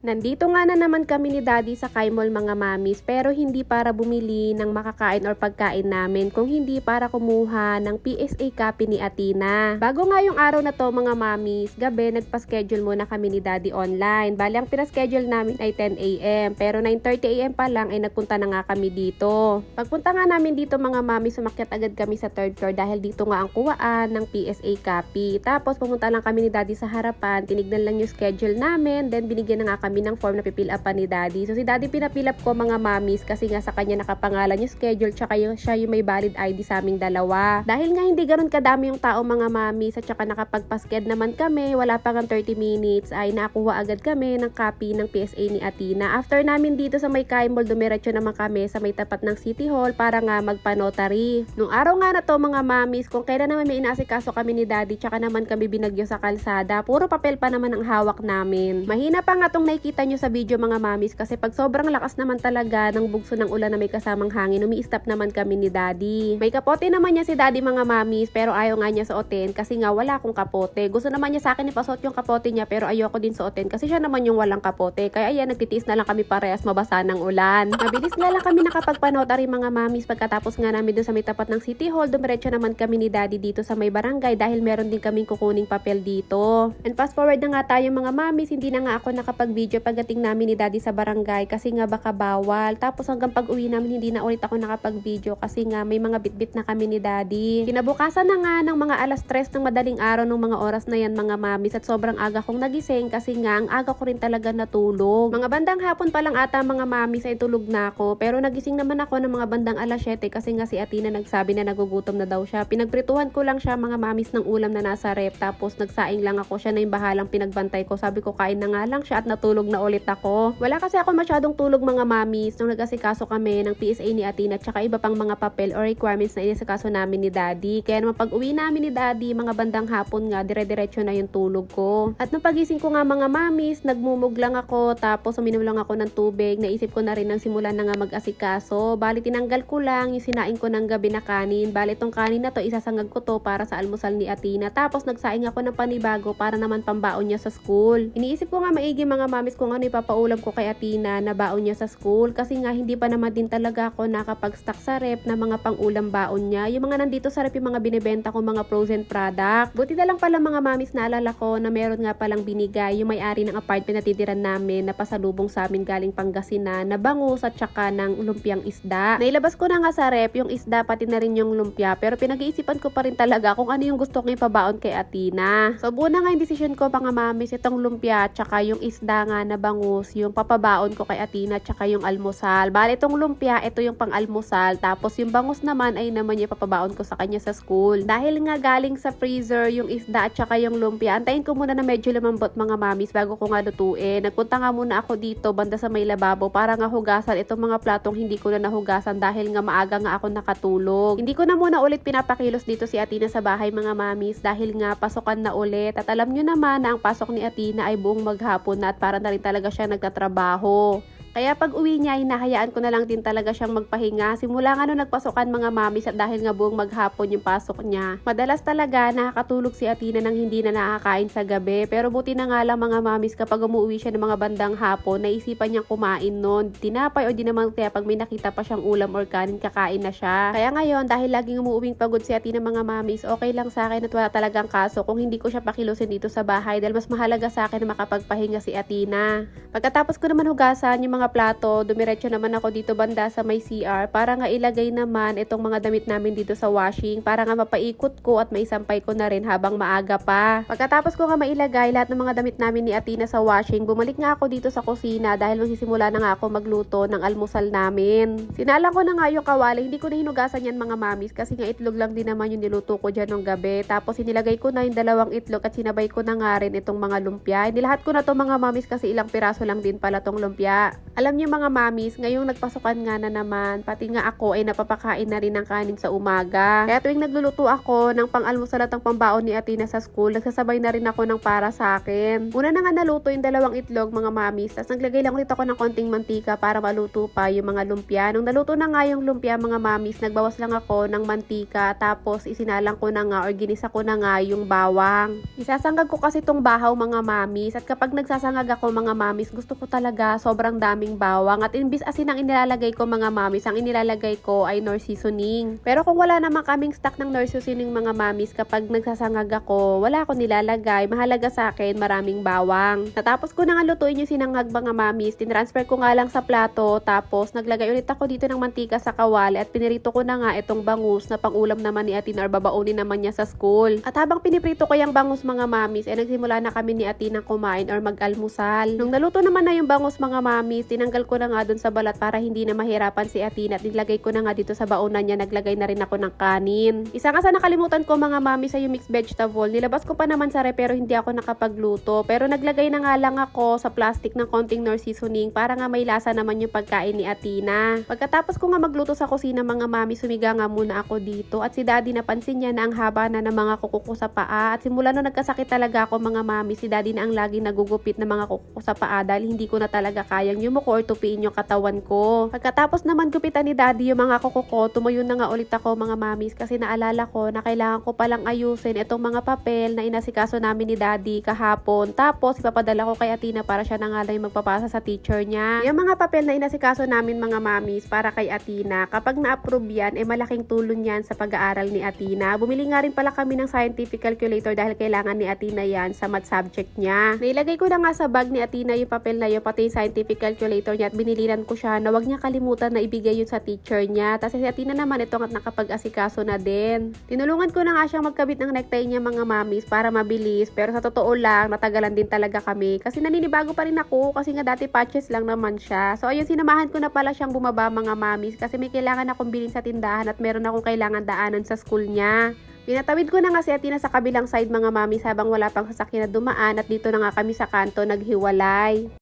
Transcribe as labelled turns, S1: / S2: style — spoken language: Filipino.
S1: Nandito nga na naman kami ni Daddy sa Kai Mall mga mamis, pero hindi para bumili ng makakain or pagkain namin, kung hindi para kumuha ng PSA copy ni Athena. Bago nga yung araw na to mga mamis, gabi nagpa-schedule muna kami ni Daddy online. Bali ang pina-schedule namin ay 10 AM, pero 9:30 AM pa lang ay nagpunta na nga kami dito. Pagpunta nga namin dito mga mamis, sumakyat agad kami sa 3rd floor dahil dito nga ang kuwaan ng PSA copy. Tapos pumunta lang kami ni Daddy sa harapan, tinignan lang yung schedule namin, then binigyan na nga kami ng form na pipil upan ni Daddy. So si Daddy pinapil up ko mga mamis kasi nga sa kanya nakapangalan yung schedule, tsaka siya yung may valid ID sa aming dalawa. Dahil nga hindi ganoon kadami yung tao mga mamis at tsaka nakapagpasked naman kami, wala pa kang 30 minutes ay nakuha agad kami ng copy ng PSA ni Athena. After namin dito sa may Kai Mall, dumiretso naman kami sa may tapat ng City Hall para nga magpa-notary. Nung araw nga na to mga mamis, kung kailan naman may inaasikaso kami ni Daddy, tsaka naman kami binagyo sa kalsada, puro papel pa naman ang hawak namin. Mahina pa nga tong nakikita nyo sa video mga mamis kasi pag sobrang lakas naman talaga ng bugso ng ulan na may kasamang hangin, umi-stop naman kami ni Daddy. May kapote naman niya si Daddy mga mamis, pero ayaw nga niya suotin kasi nga wala akong kapote. Gusto naman niya sa akin ipasuot yung kapote niya, pero ayoko din suotin kasi siya naman yung walang kapote. Kaya ayan, nagtitiis na lang kami parehas mabasa ng ulan. Mabilis nga lang kami nakapagpanotary mga mamis. Pagkatapos nga namin doon sa may tapat ng City Hall, dumiretso naman kami ni Daddy dito sa may barangay dahil meron din kaming kukuning papel dito. And fast forward na nga tayo mga mamis, hindi na nga ako nakapag-video pagdating namin ni Daddy sa barangay kasi nga baka bawal. Tapos hanggang pag-uwi namin hindi na ulit ako nakapag-video kasi nga may mga bitbit na kami ni Daddy. Kinabukasan na nga ng mga alas 3 ng madaling araw ng mga oras na yan mga mamis, at sobrang aga kong nagising kasi nga ang aga ko rin talaga natulog. Mga bandang hapon pa lang ata mga mamis ay tulog na ako, pero nagising naman ako ng mga bandang alas 7 kasi nga si Athena nagsabi na nagugutom na daw siya. Pinagprituhan ko lang siya mga mamis ng ulam na nasa rep, tapos nagsaing lang ako, siya na yung bahalang pinagbantay ko. Sabi ko kain na nga lang siya at natulog na ulit ako. Wala kasi ako masyadong tulog mga mamis nung nag-asikaso kami ng PSA ni Athena at saka iba pang mga papel or requirements na inasikaso namin ni Daddy. Kaya naman pag uwi namin ni Daddy, mga bandang hapon nga, dire-diretso na yung tulog ko. At nung pagising ko nga mga mamis, nagmumug lang ako, tapos uminom lang ako ng tubig. Naisip ko na rin nang simulan na nga mag-asikaso. Bali tinanggal ko lang yung sinaing ko ng gabi na kanin. Bali itong kanin na to, isasangag ko to para sa almusal ni Athena. Tapos nagsaing ako ng panibago para naman pambaon niya sa school. Iniisip ko nga maigi mga mamis kung ano ipapaulam ko kay Athena na baon niya sa school kasi nga hindi pa naman din talaga ako nakapag-stock sa rep na mga pang-ulam baon niya. Yung mga nandito sa rep yung mga binibenta ko mga frozen product. Buti na lang pala mga mamis, naalala ko na meron nga palang binigay yung may-ari ng apartment na titiran namin na pasalubong sa amin galing Pangasinan na bangus at saka ng lumpiang isda. Nailabas ko na nga sa rep yung isda pati na rin yung lumpia, pero pinag-iisipan ko pa rin talaga kung ano yung gusto ko ipabaon kay Athena. So buo na nga yung decision ko mga mamis, itong lumpia at saka yung isda nga na bangus yung papabaon ko kay Athena at saka yung almusal. Bali itong lumpia, ito yung pang-almusal, tapos yung bangus naman ay naman yung papabaon ko sa kanya sa school. Dahil nga galing sa freezer yung isda at saka yung lumpia, antayin ko muna na medyo lumambot mga mamis bago ko nga lutuin. Nagpunta nga muna ako dito banda sa may lababo para nga hugasan itong mga platong hindi ko na nahugasan dahil nga maaga nga ako nakatulog. Hindi ko na muna ulit pinapakilos dito si Athena sa bahay mga mamis dahil nga pasukan na ulit. At alam nyo naman na ang pasok ni Athena ay buong maghapon na at para na rin talaga siya nagtatrabaho. Kaya pag uwi niya, hinahayaan ko na lang din talaga siyang magpahinga. Simula nga nung nagpasukan mga mamis at dahil nga buong maghapon yung pasok niya, madalas talaga nakakatulog si Athena nang hindi na nakakain sa gabi. Pero buti na nga lang mga mamis, kapag umuwi siya ng mga bandang hapon, naisipan niyang kumain nun. Tinapay o di naman kaya pag may nakita pa siyang ulam or kanin, kakain na siya. Kaya ngayon, dahil laging umuuwing pagod si Athena mga mamis, okay lang sa akin at wala talagang kaso kung hindi ko siya pakilusin dito sa bahay dahil mas mahalaga sa akin na makapagpahinga si Athena. Pagkatapos ko naman hugasan yung mga plato, dumiretso naman ako dito banda sa may CR para nga ilagay naman itong mga damit namin dito sa washing para nga mapaikot ko at maisampay ko na rin habang maaga pa. Pagkatapos ko nga mailagay lahat ng mga damit namin ni Athena sa washing, bumalik nga ako dito sa kusina dahil magsisimula na nga ako magluto ng almusal namin. Sinala ko na nga yung kawali, hindi ko na hinugasan yan mga mamis kasi nga itlog lang din naman yung niluto ko dyan ng gabi. Tapos inilagay ko na yung 2 itlog at sinabay ko na nga rin itong mga lumpia. Nilahat ko na to mga mamis kasi ilang piraso lang din pala tong lumpia. Alam niyo mga mamis, ngayong nagpasukan nga na naman, pati nga ako ay napapakain na rin ng kanin sa umaga. Kaya tuwing nagluluto ako ng pang-almusal at ang pambaon ni Athena sa school, nagsasabay na rin ako ng para sa akin. Una na nga naluto yung 2 itlog mga mamis, tapos naglagay lang ulit ako ng konting mantika para maluto pa yung mga lumpia. Nung naluto na nga yung lumpia mga mamis, nagbawas lang ako ng mantika, tapos isinalang ko na nga or ginisa ko na nga yung bawang. Isasangag ko kasi tong bahaw mga mamis, at kapag nagsasangag ako mga mamis, gusto ko talaga sobrang daming bawang, at imbis asin ang inilalagay ko mga mamis, ang inilalagay ko ay Knorr seasoning. Pero kung wala naman kaming stock ng Knorr seasoning mga mamis, kapag nagsasangag ako, wala akong nilalagay. Mahalaga sa akin maraming bawang. Natapos ko na nga lutuin yung sinangag mga mamis, tinransfer ko nga lang sa plato, tapos naglagay ulit ako dito ng mantika sa kawali at pinirito ko na nga itong bangus na pangulam naman ni Athena or babaunin naman niya sa school. At habang piniprito ko yung bangus mga mamis, nagsimula na kami ni Athena kumain or mag-almusal. Nung naluto naman na yung bangus mga mamis, tinanggal ko na nga dun sa balat para hindi na mahirapan si Athena at nilagay ko na nga dito sa baonan niya. Naglagay na rin ako ng kanin. Isa nga sa nakalimutan ko mga mami sa yung mixed vegetable. Nilabas ko pa naman sa ref pero hindi ako nakapagluto. Pero naglagay na nga lang ako sa plastic ng konting Knorr seasoning para nga may lasa naman yung pagkain ni Athena. Pagkatapos ko nga magluto sa kusina mga mami, sumiga nga muna ako dito at si daddy napansin niya na ang haba na ng mga kuko ko sa paa, at simula nung nagkasakit talaga ako mga mami, si daddy na ang laging nagugupit ng mga kuko ko sa paa dahil hindi ko na talaga kayang yumuko or tupiin yung katawan ko. Pagkatapos naman gupitan ni daddy yung mga kuko ko, tumuyo na nga ulit ako mga mamis kasi naalala ko na kailangan ko palang ayusin itong mga papel na inasikaso namin ni daddy kahapon. Tapos ipapadala ko kay Athena para siya na nga lang yung magpapasa sa teacher niya. Yung mga papel na inasikaso namin mga mamis para kay Athena, kapag na-approve yan, malaking tulong yan sa pag-aaral ni Athena. Bumili nga rin pala kami ng scientific calculator dahil kailangan ni Athena yan sa math subject niya. Nailagay ko na nga sa bag ni Athena yung papel na yun, pati yung scientific calculator niya, at biniliran ko siya na wag niya kalimutan na ibigay yun sa teacher niya. Tapos si Athena naman itong at nakapag-asikaso na din. Tinulungan ko na nga siyang magkabit ng necktie niya mga mamis para mabilis, pero sa totoo lang natagalan din talaga kami kasi naninibago pa rin ako kasi nga dati patches lang naman siya. So ayun, sinamahan ko na pala siyang bumaba mga mamis kasi may kailangan akong bilhin sa tindahan at meron akong kailangan daanan sa school niya. Pinatawid ko na nga si Athena sa kabilang side mga mamis habang wala pang sasakyan na dumaan, at dito na nga kami sa kanto naghiwalay.